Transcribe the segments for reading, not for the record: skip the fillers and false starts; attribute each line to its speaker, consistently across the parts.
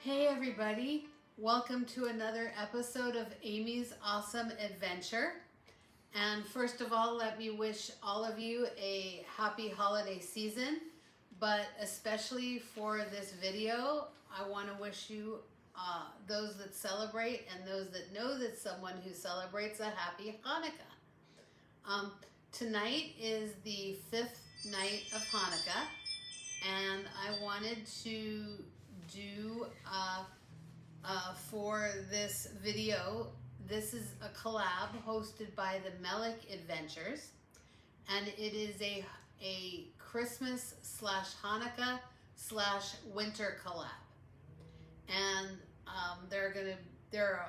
Speaker 1: Hey everybody, welcome to another episode of Amy's Awesome Adventure. And first of all, let me wish all of you a happy holiday season, but especially for this video, I want to wish you, those that celebrate and those that know that someone who celebrates, a happy Hanukkah. Tonight is the 5th night of Hanukkah, and I wanted to do for this video, this is a collab hosted by the MelickAdventures, and it is a Christmas / Hanukkah / winter collab. And there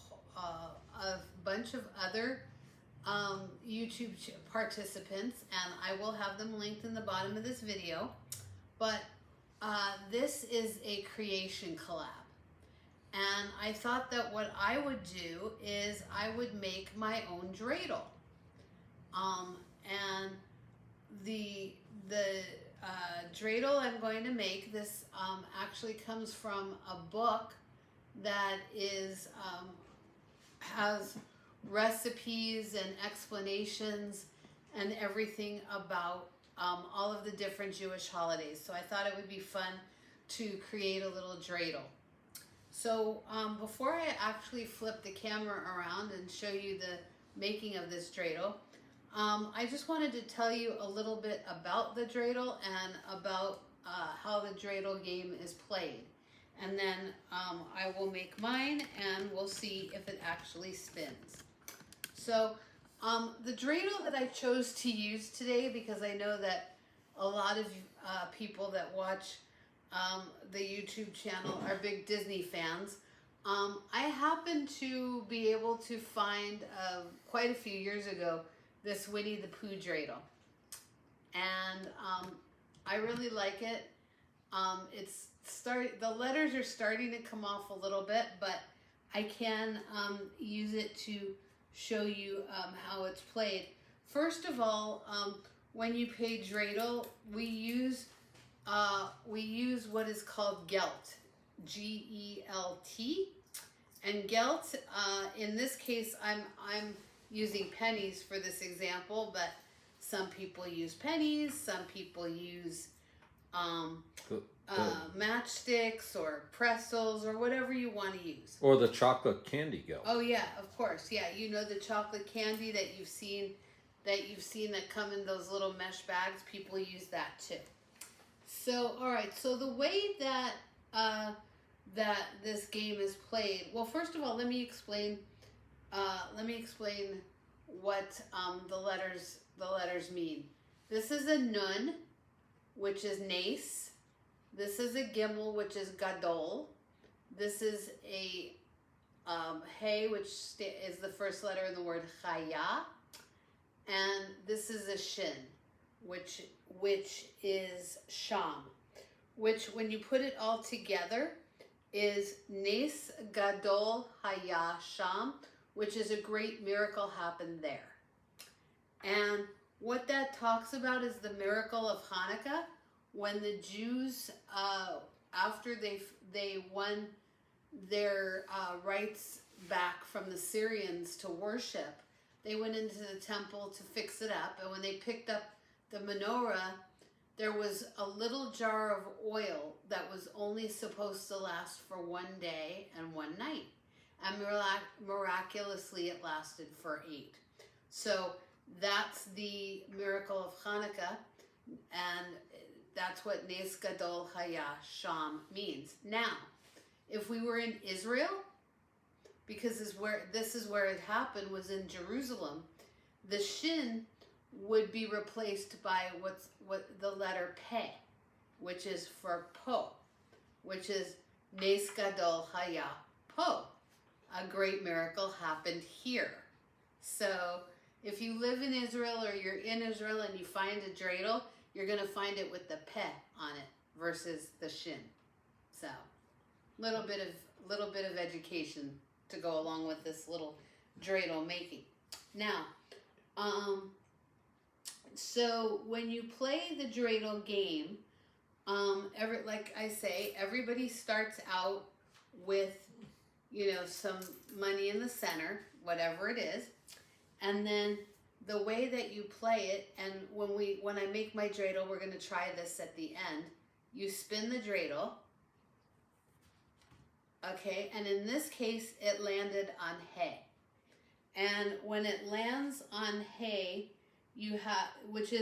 Speaker 1: are a bunch of other YouTube participants, and I will have them linked in the bottom of this video, but this is a creation collab. And I thought that what I would do is I would make my own dreidel. And the dreidel I'm going to make, this actually comes from a book that is has recipes and explanations and everything about all of the different Jewish holidays. So I thought it would be fun to create a little dreidel. So before I actually flip the camera around and show you the making of this dreidel, I just wanted to tell you a little bit about the dreidel and about how the dreidel game is played. And then I will make mine and we'll see if it actually spins. So the dreidel that I chose to use today, because I know that a lot of people that watch the YouTube channel are big Disney fans. I happened to be able to find quite a few years ago this Winnie the Pooh dreidel, and I really like it. The letters are starting to come off a little bit, but I can use it to show you how it's played. First of all, when you play dreidel, we use what is called gelt, G-E-L-T, and gelt. In this case, I'm using pennies for this example, but some people use pennies, some people use matchsticks or pretzels or whatever you want to use.
Speaker 2: Or the chocolate candy gelt.
Speaker 1: Oh yeah, of course. Yeah, you know, the chocolate candy that you've seen that come in those little mesh bags, people use that too. So, all right, so the way that that this game is played, well, first of all, let me explain what the letters mean. This is a nun, which is nace. This is a gimel, which is gadol. This is a hey, which is the first letter in the word chaya, and this is a shin, which is sham, which when you put it all together is nes gadol haya sham, which is a great miracle happened there. And what that talks about is the miracle of Hanukkah, when the Jews, after they won their rights back from the Syrians to worship, they went into the temple to fix it up, and when they picked up the menorah, there was a little jar of oil that was only supposed to last for 1 day and 1 night. And miraculously, it lasted for 8. So that's the miracle of Hanukkah, and that's what Nes Gadol Haya Sham means. Now, if we were in Israel, because this is where it happened, was in Jerusalem, the shin would be replaced by what the letter Pe, which is for Po, which is Nes Gadol Haya Po. A great miracle happened here. So if you live in Israel or you're in Israel and you find a dreidel, you're going to find it with the Pe on it versus the shin. So little bit of education to go along with this little dreidel making. Now, so when you play the dreidel game, like I say, everybody starts out with, you know, some money in the center, whatever it is. And then the way that you play it, and when I make my dreidel, we're going to try this at the end. You spin the dreidel. Okay, and in this case, it landed on hay. And when it lands on hay, you have, which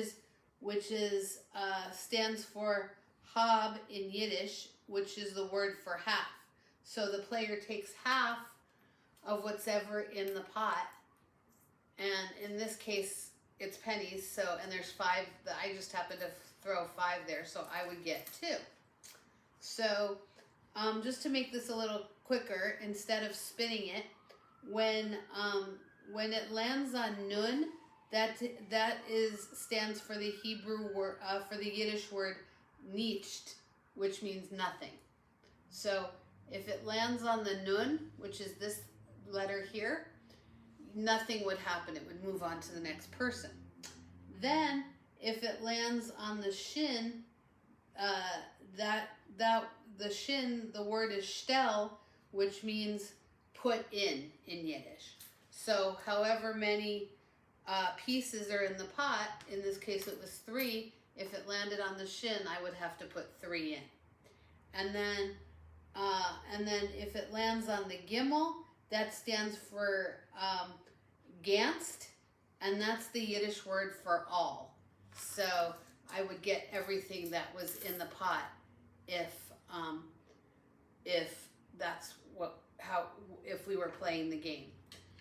Speaker 1: stands for hab in Yiddish, which is the word for half. So the player takes half of what's ever in the pot, and in this case, it's pennies. So, and there's 5. I just happened to throw 5 there, so I would get 2. So, just to make this a little quicker, instead of spinning it, when it lands on nun, that stands for the Hebrew word, for the Yiddish word nicht, which means nothing. So if it lands on the nun, which is this letter here, nothing would happen. It would move on to the next person. Then if it lands on the shin, the shin, the word is shtel, which means put in Yiddish. So however many pieces are in the pot, in this case it was 3, if it landed on the shin, I would have to put 3 in. And then if it lands on the gimel, that stands for ganzt, and that's the Yiddish word for all. So I would get everything that was in the pot if that's if we were playing the game.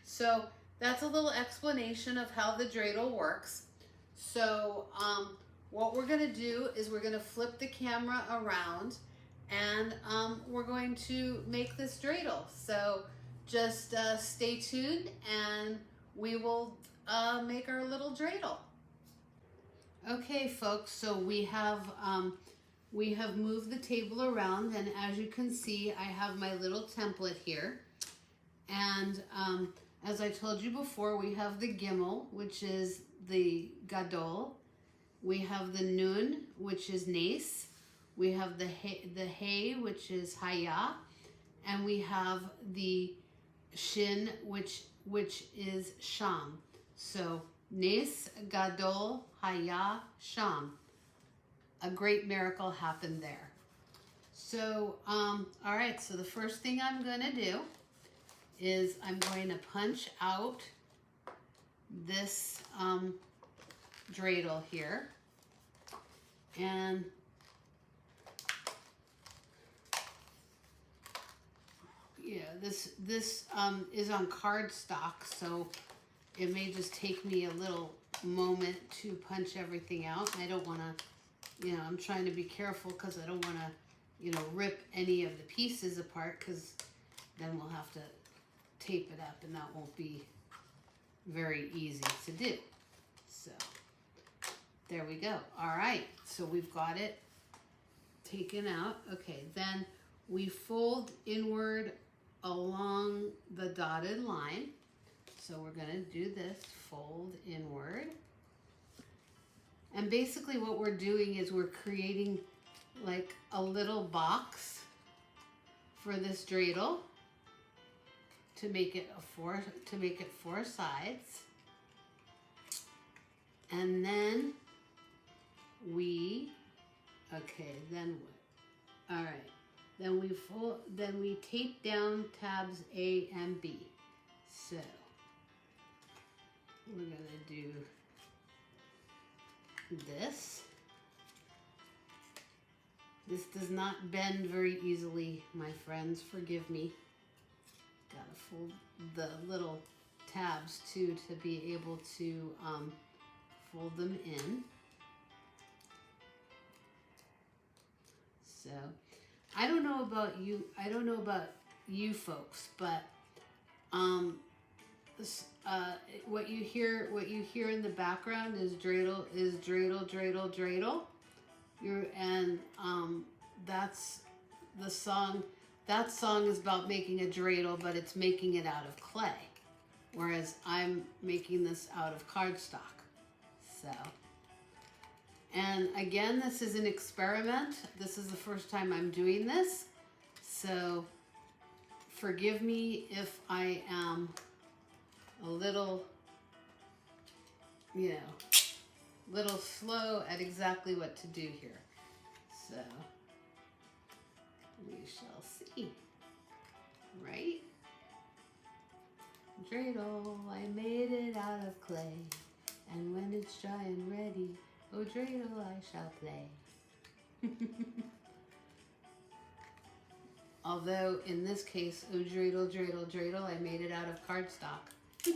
Speaker 1: So that's a little explanation of how the dreidel works. So what we're going to do is we're going to flip the camera around, and we're going to make this dreidel. So just stay tuned, and we will make our little dreidel. Okay, folks, so we have moved the table around, and as you can see, I have my little template here. And as I told you before, we have the gimel, which is the gadol. We have the nun, which is nes. We have the hay, which is haya. And we have the shin, which is sham. So nes, gadol, haya, sham. A great miracle happened there. So, all right, so the first thing I'm going to do is I'm going to punch out this dreidel here. And yeah, this is on cardstock, so it may just take me a little moment to punch everything out. I don't want to, I'm trying to be careful because I don't want to, rip any of the pieces apart, because then we'll have to tape it up, and that won't be very easy to do. So there we go. All right, so we've got it taken out. Okay, then we fold inward along the dotted line. So we're going to do this, fold inward. And basically what we're doing is we're creating like a little box for this dreidel to make it four sides. And then then what? All right. Then we tape down tabs A and B. So we're gonna do this. This does not bend very easily, my friends. Forgive me. Gotta fold the little tabs too to be able to fold them in. So I don't know about you folks, but what you hear in the background is dreidel, dreidel. That's the song. That song is about making a dreidel, but it's making it out of clay, whereas I'm making this out of cardstock. So, and again, this is an experiment. This is the first time I'm doing this, so forgive me if I am a little, little slow at exactly what to do here. So we shall see, right? Dreidel, I made it out of clay, and when it's dry and ready, oh dreidel, I shall play. Although in this case, oh dreidel, dreidel, dreidel, I made it out of cardstock.
Speaker 2: And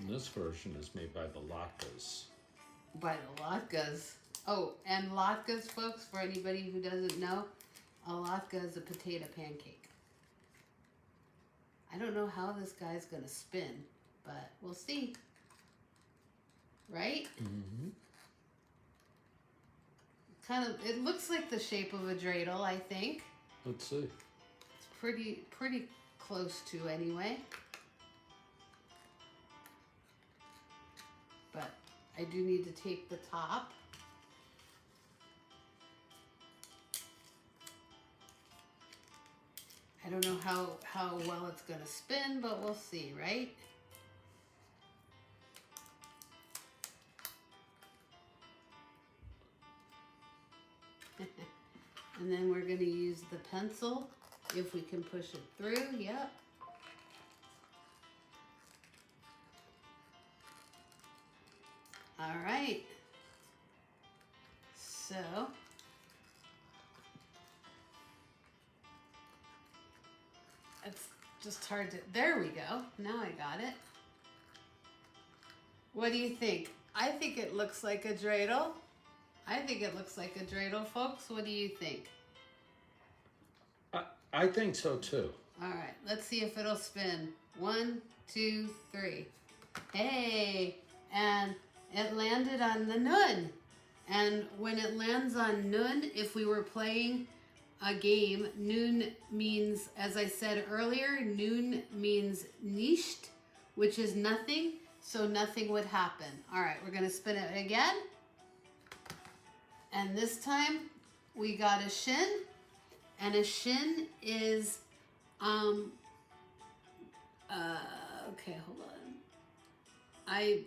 Speaker 2: this version is made by the Latkes.
Speaker 1: By the Latkes. Oh, and latkes, folks, for anybody who doesn't know, a latke is a potato pancake. I don't know how this guy's gonna spin, but we'll see. Right?
Speaker 2: Mm-hmm.
Speaker 1: Kind of, it looks like the shape of a dreidel, I think.
Speaker 2: Let's see.
Speaker 1: It's pretty close to anyway. But I do need to tape the top. I don't know how well it's gonna spin, but we'll see, right? And then we're gonna use the pencil, if we can push it through, yep. All right, so it's just hard to, there we go, now I got it. What do you think? I think it looks like a dreidel. I think it looks like a dreidel, folks. What do you think?
Speaker 2: I think so too.
Speaker 1: All right, let's see if it'll spin. 1, 2, 3. Hey, and it landed on the nun. And when it lands on nun, if we were playing a game, nun means, as I said earlier, nun means nicht, which is nothing, so nothing would happen. All right, we're gonna spin it again. And this time we got a shin, and a shin is, okay, hold on. I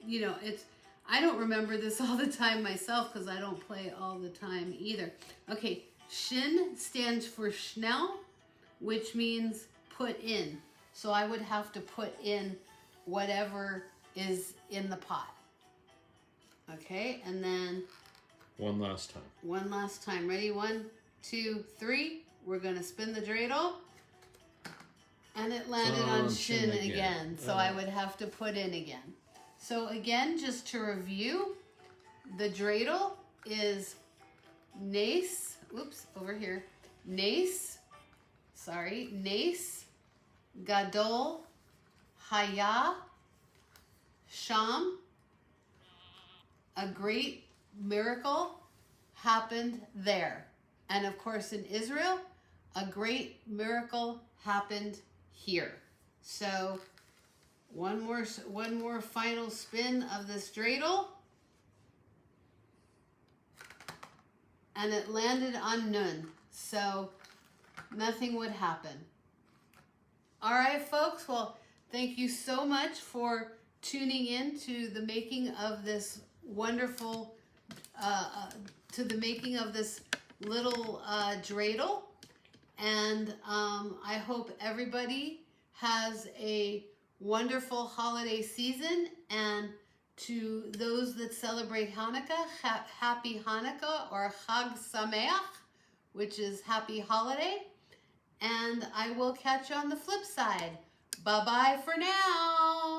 Speaker 1: don't remember this all the time myself because I don't play all the time either. Okay, shin stands for schnell, which means put in. So I would have to put in whatever is in the pot. Okay, and then
Speaker 2: one last time.
Speaker 1: One last time. Ready? 1, 2, 3. We're going to spin the dreidel. And it landed on shin again. So I would have to put in again. So again, just to review, the dreidel is nace. Oops, over here. Nace. Nace. Gadol. Haya. Sham. A great miracle happened there. And of course in Israel, a great miracle happened here. So one more final spin of this dreidel. And it landed on nun. So nothing would happen. All right, folks. Well, thank you so much for tuning in to the making of this wonderful little dreidel, and I hope everybody has a wonderful holiday season, and to those that celebrate Hanukkah, happy Hanukkah, or Chag Sameach, which is happy holiday, and I will catch you on the flip side. Bye-bye for now.